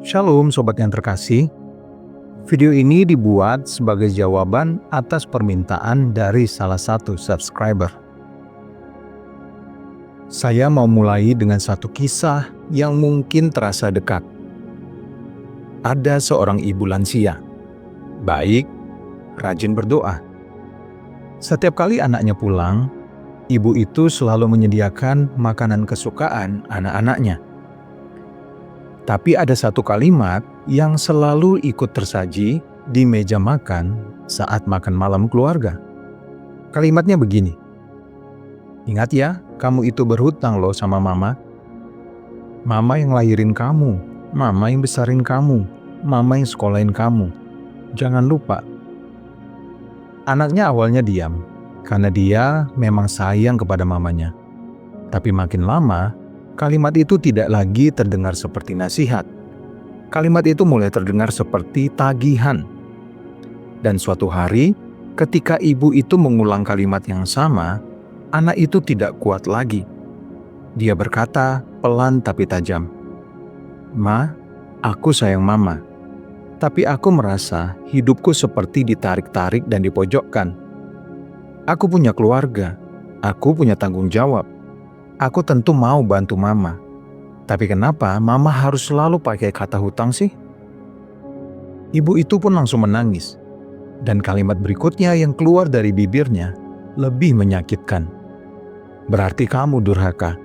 Shalom sobat yang terkasih. Video ini dibuat sebagai jawaban atas permintaan dari salah satu subscriber. Saya mau mulai dengan satu kisah yang mungkin terasa dekat. Ada seorang ibu lansia, baik, rajin berdoa. Setiap kali anaknya pulang, ibu itu selalu menyediakan makanan kesukaan anak-anaknya. Tapi ada satu kalimat yang selalu ikut tersaji di meja makan saat makan malam keluarga. Kalimatnya begini, "Ingat ya, kamu itu berhutang loh sama mama. Mama yang lahirin kamu, mama yang besarin kamu, mama yang sekolahin kamu. Jangan lupa." Anaknya awalnya diam, karena dia memang sayang kepada mamanya. Tapi makin lama, kalimat itu tidak lagi terdengar seperti nasihat. Kalimat itu mulai terdengar seperti tagihan. Dan suatu hari, ketika ibu itu mengulang kalimat yang sama, anak itu tidak kuat lagi. Dia berkata pelan tapi tajam, "Ma, aku sayang mama. Tapi aku merasa hidupku seperti ditarik-tarik dan dipojokkan. Aku punya keluarga, aku punya tanggung jawab. Aku tentu mau bantu mama. Tapi kenapa mama harus selalu pakai kata hutang sih?" Ibu itu pun langsung menangis. Dan kalimat berikutnya yang keluar dari bibirnya lebih menyakitkan. "Berarti kamu durhaka."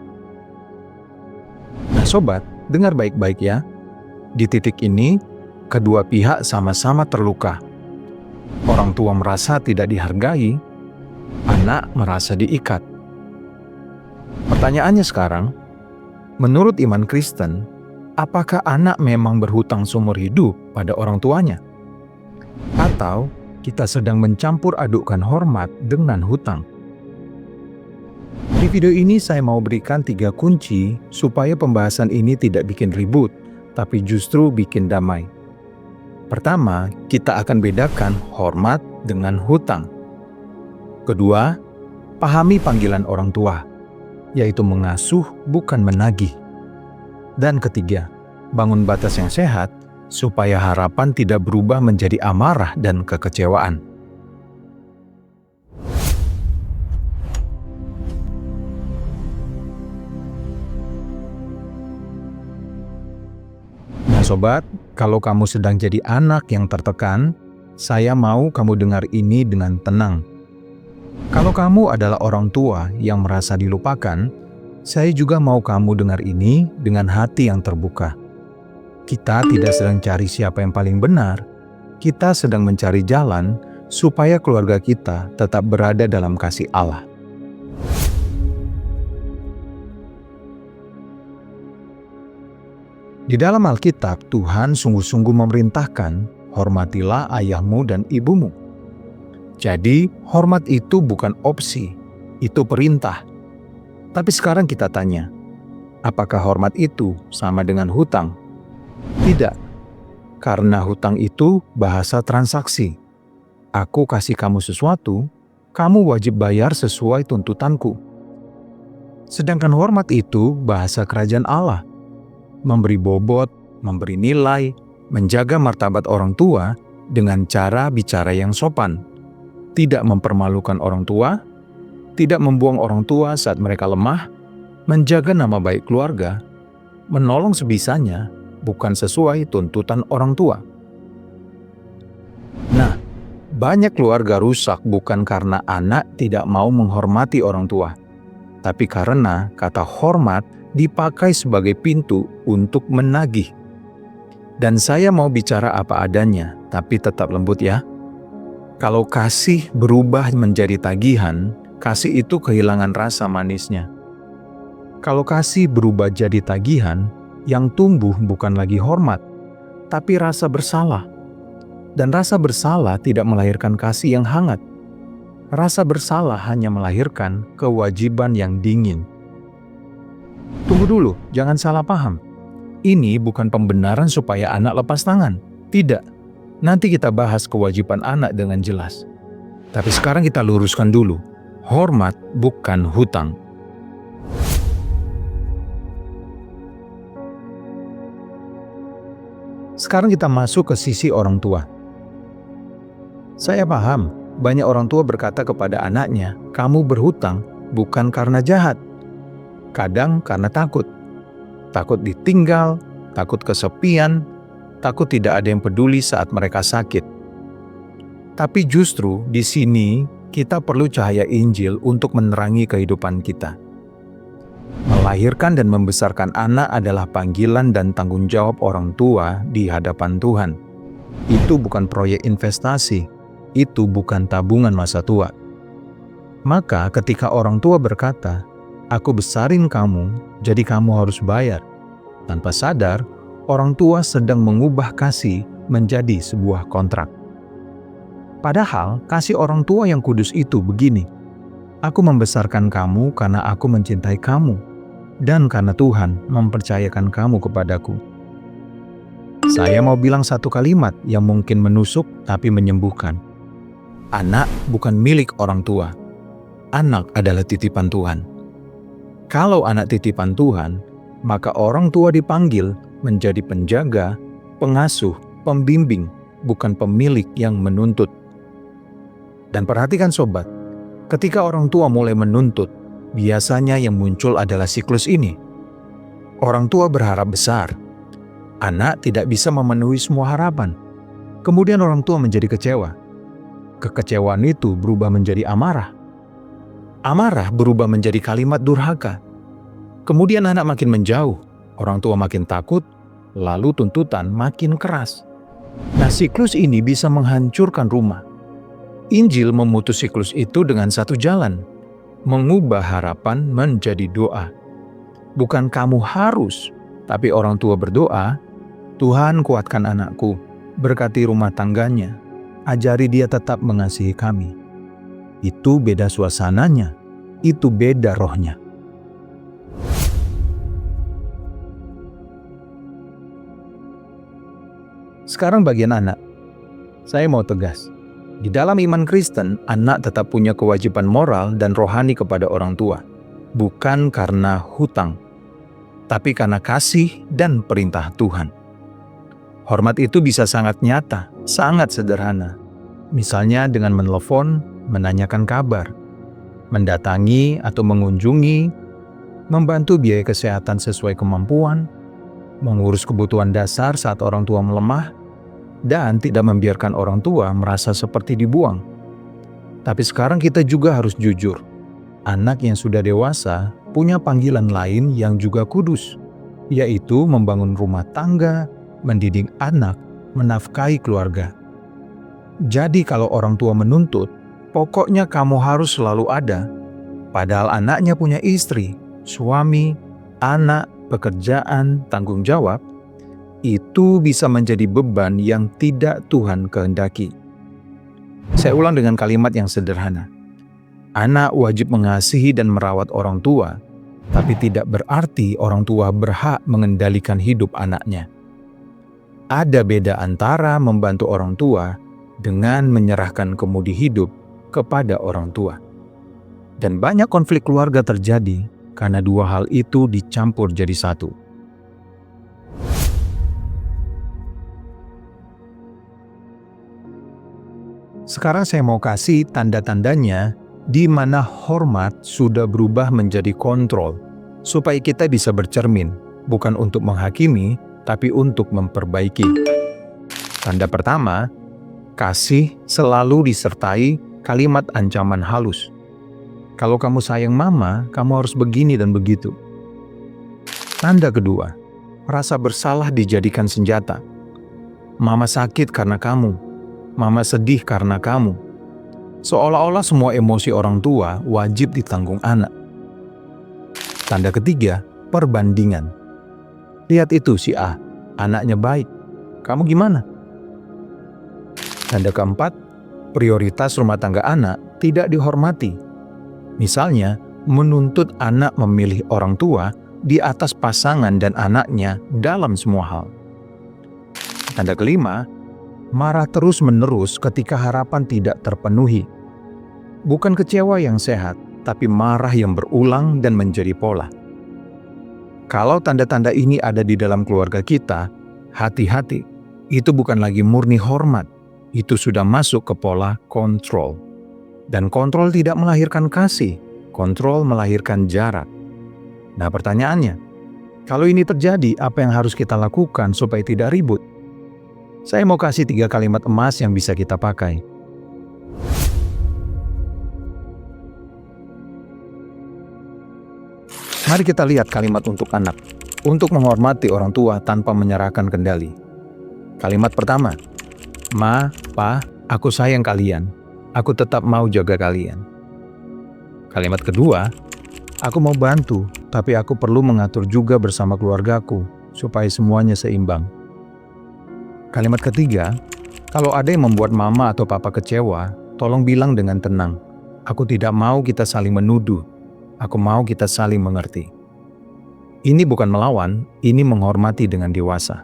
Nah sobat, dengar baik-baik ya. Di titik ini, kedua pihak sama-sama terluka. Orang tua merasa tidak dihargai, anak merasa diikat. Pertanyaannya sekarang, menurut iman Kristen, apakah anak memang berhutang seumur hidup pada orang tuanya? Atau kita sedang mencampur adukkan hormat dengan hutang? Di video ini saya mau berikan 3 kunci supaya pembahasan ini tidak bikin ribut, tapi justru bikin damai. Pertama, kita akan bedakan hormat dengan hutang. Kedua, pahami panggilan orang tua, yaitu mengasuh bukan menagih. Dan ketiga, bangun batas yang sehat supaya harapan tidak berubah menjadi amarah dan kekecewaan. Nah sobat, kalau kamu sedang jadi anak yang tertekan, saya mau kamu dengar ini dengan tenang. Kalau kamu adalah orang tua yang merasa dilupakan, saya juga mau kamu dengar ini dengan hati yang terbuka. Kita tidak sedang cari siapa yang paling benar, kita sedang mencari jalan supaya keluarga kita tetap berada dalam kasih Allah. Di dalam Alkitab, Tuhan sungguh-sungguh memerintahkan, hormatilah ayahmu dan ibumu. Jadi, hormat itu bukan opsi, itu perintah. Tapi sekarang kita tanya, apakah hormat itu sama dengan hutang? Tidak, karena hutang itu bahasa transaksi. Aku kasih kamu sesuatu, kamu wajib bayar sesuai tuntutanku. Sedangkan hormat itu bahasa kerajaan Allah. Memberi bobot, memberi nilai, menjaga martabat orang tua dengan cara bicara yang sopan. Tidak mempermalukan orang tua, tidak membuang orang tua saat mereka lemah, menjaga nama baik keluarga, menolong sebisanya, bukan sesuai tuntutan orang tua. Nah, banyak keluarga rusak bukan karena anak tidak mau menghormati orang tua, tapi karena kata hormat dipakai sebagai pintu untuk menagih. Dan saya mau bicara apa adanya, tapi tetap lembut ya. Kalau kasih berubah menjadi tagihan, kasih itu kehilangan rasa manisnya. Kalau kasih berubah jadi tagihan, yang tumbuh bukan lagi hormat, tapi rasa bersalah. Dan rasa bersalah tidak melahirkan kasih yang hangat. Rasa bersalah hanya melahirkan kewajiban yang dingin. Tunggu dulu, jangan salah paham. Ini bukan pembenaran supaya anak lepas tangan. Tidak. Nanti kita bahas kewajiban anak dengan jelas. Tapi sekarang kita luruskan dulu. Hormat bukan hutang. Sekarang kita masuk ke sisi orang tua. Saya paham, banyak orang tua berkata kepada anaknya, "Kamu berhutang bukan karena jahat." Kadang karena takut. Takut ditinggal, takut kesepian, takut tidak ada yang peduli saat mereka sakit. Tapi justru di sini kita perlu cahaya Injil untuk menerangi kehidupan kita. Melahirkan dan membesarkan anak adalah panggilan dan tanggung jawab orang tua di hadapan Tuhan. Itu bukan proyek investasi, itu bukan tabungan masa tua. Maka ketika orang tua berkata, "Aku besarin kamu, jadi kamu harus bayar." Tanpa sadar, orang tua sedang mengubah kasih menjadi sebuah kontrak. Padahal kasih orang tua yang kudus itu begini, "Aku membesarkan kamu karena aku mencintai kamu, dan karena Tuhan mempercayakan kamu kepadaku." Saya mau bilang satu kalimat yang mungkin menusuk tapi menyembuhkan. Anak bukan milik orang tua. Anak adalah titipan Tuhan. Kalau anak titipan Tuhan, maka orang tua dipanggil menjadi penjaga, pengasuh, pembimbing, bukan pemilik yang menuntut. Dan perhatikan sobat, ketika orang tua mulai menuntut, biasanya yang muncul adalah siklus ini. Orang tua berharap besar. Anak tidak bisa memenuhi semua harapan. Kemudian orang tua menjadi kecewa. Kekecewaan itu berubah menjadi amarah. Amarah berubah menjadi kalimat durhaka. Kemudian anak makin menjauh, orang tua makin takut, lalu tuntutan makin keras. Nah, siklus ini bisa menghancurkan rumah. Injil memutus siklus itu dengan satu jalan, mengubah harapan menjadi doa. Bukan kamu harus, tapi orang tua berdoa, "Tuhan kuatkan anakku, berkati rumah tangganya, ajari dia tetap mengasihi kami." Itu beda suasananya, itu beda rohnya. Sekarang bagian anak. Saya mau tegas. Di dalam iman Kristen, anak tetap punya kewajiban moral dan rohani kepada orang tua. Bukan karena hutang, tapi karena kasih dan perintah Tuhan. Hormat itu bisa sangat nyata, sangat sederhana. Misalnya dengan menelepon, menanyakan kabar, mendatangi atau mengunjungi, membantu biaya kesehatan sesuai kemampuan, mengurus kebutuhan dasar saat orang tua melemah, dan tidak membiarkan orang tua merasa seperti dibuang. Tapi sekarang kita juga harus jujur. Anak yang sudah dewasa punya panggilan lain yang juga kudus, yaitu membangun rumah tangga, mendidik anak, menafkahi keluarga. Jadi kalau orang tua menuntut, pokoknya kamu harus selalu ada. Padahal anaknya punya istri, suami, anak, pekerjaan, tanggung jawab, itu bisa menjadi beban yang tidak Tuhan kehendaki. Saya ulang dengan kalimat yang sederhana. Anak wajib mengasihi dan merawat orang tua, tapi tidak berarti orang tua berhak mengendalikan hidup anaknya. Ada beda antara membantu orang tua dengan menyerahkan kemudi hidup kepada orang tua. Dan banyak konflik keluarga terjadi karena dua hal itu dicampur jadi satu. Sekarang saya mau kasih tanda-tandanya di mana hormat sudah berubah menjadi kontrol, supaya kita bisa bercermin, bukan untuk menghakimi, tapi untuk memperbaiki. Tanda pertama, kasih selalu disertai kalimat ancaman halus. Kalau kamu sayang mama, kamu harus begini dan begitu. Tanda kedua, rasa bersalah dijadikan senjata. Mama sakit karena kamu. Mama sedih karena kamu. Seolah-olah semua emosi orang tua wajib ditanggung anak. Tanda ketiga, perbandingan. Lihat itu si A, anaknya baik. Kamu gimana? Tanda keempat, prioritas rumah tangga anak tidak dihormati. Misalnya, menuntut anak memilih orang tua di atas pasangan dan anaknya dalam semua hal. Tanda kelima, marah terus-menerus ketika harapan tidak terpenuhi. Bukan kecewa yang sehat, tapi marah yang berulang dan menjadi pola. Kalau tanda-tanda ini ada di dalam keluarga kita, hati-hati. Itu bukan lagi murni hormat, itu sudah masuk ke pola kontrol. Dan kontrol tidak melahirkan kasih, kontrol melahirkan jarak. Nah pertanyaannya, kalau ini terjadi, apa yang harus kita lakukan supaya tidak ribut? Saya mau kasih 3 kalimat emas yang bisa kita pakai. Mari kita lihat kalimat untuk anak, untuk menghormati orang tua tanpa menyerahkan kendali. Kalimat pertama, Ma, Pa, aku sayang kalian, aku tetap mau jaga kalian. Kalimat kedua, aku mau bantu, tapi aku perlu mengatur juga bersama keluargaku, supaya semuanya seimbang. Kalimat ketiga, kalau ada yang membuat mama atau papa kecewa, tolong bilang dengan tenang, aku tidak mau kita saling menuduh. Aku mau kita saling mengerti. Ini bukan melawan, ini menghormati dengan dewasa.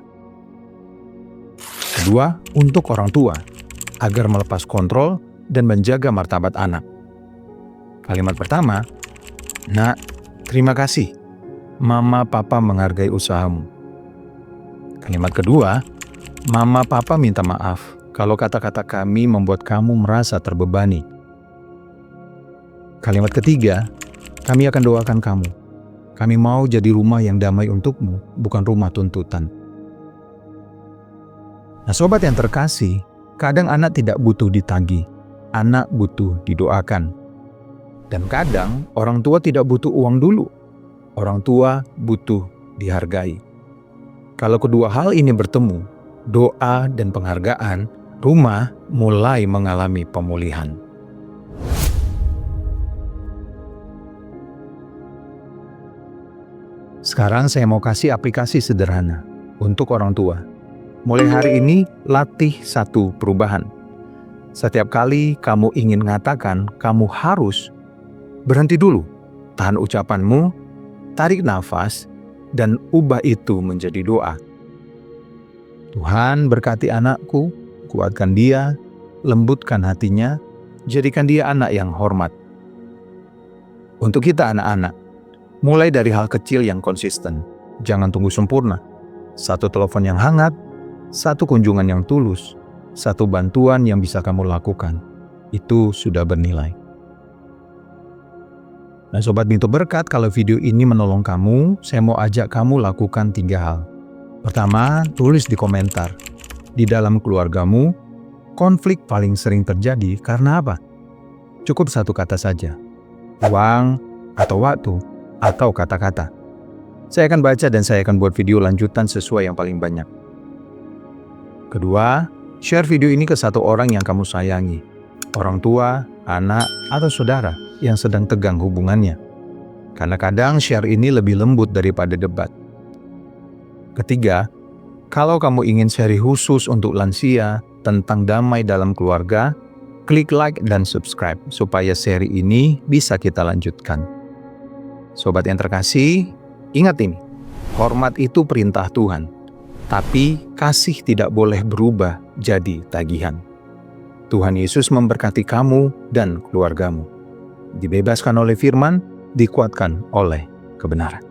Kedua, untuk orang tua, agar melepas kontrol dan menjaga martabat anak. Kalimat pertama, Nak, terima kasih. Mama Papa menghargai usahamu. Kalimat kedua, Mama Papa minta maaf kalau kata-kata kami membuat kamu merasa terbebani. Kalimat ketiga, kami akan doakan kamu. Kami mau jadi rumah yang damai untukmu, bukan rumah tuntutan. Nah sobat yang terkasih, kadang anak tidak butuh ditagih, anak butuh didoakan. Dan kadang orang tua tidak butuh uang dulu, orang tua butuh dihargai. Kalau kedua hal ini bertemu, doa dan penghargaan, rumah mulai mengalami pemulihan. Sekarang saya mau kasih aplikasi sederhana untuk orang tua. Mulai hari ini, latih satu perubahan. Setiap kali kamu ingin mengatakan, kamu harus berhenti dulu. Tahan ucapanmu, tarik nafas, dan ubah itu menjadi doa. Tuhan berkati anakku, kuatkan dia, lembutkan hatinya, jadikan dia anak yang hormat. Untuk kita anak-anak, mulai dari hal kecil yang konsisten. Jangan tunggu sempurna. Satu telepon yang hangat, satu kunjungan yang tulus, satu bantuan yang bisa kamu lakukan. Itu sudah bernilai. Nah Sobat Pintu Berkat, kalau video ini menolong kamu, saya mau ajak kamu lakukan 3 hal. Pertama, tulis di komentar. Di dalam keluargamu, konflik paling sering terjadi karena apa? Cukup satu kata saja. Uang atau waktu, atau kata-kata. Saya akan baca dan saya akan buat video lanjutan sesuai yang paling banyak. Kedua, share video ini ke satu orang yang kamu sayangi. Orang tua, anak, atau saudara yang sedang tegang hubungannya. Karena kadang share ini lebih lembut daripada debat. Ketiga, kalau kamu ingin seri khusus untuk lansia tentang damai dalam keluarga, klik like dan subscribe supaya seri ini bisa kita lanjutkan. Sobat yang terkasih, ingat ini, hormat itu perintah Tuhan, tapi kasih tidak boleh berubah jadi tagihan. Tuhan Yesus memberkati kamu dan keluargamu. Dibebaskan oleh firman, dikuatkan oleh kebenaran.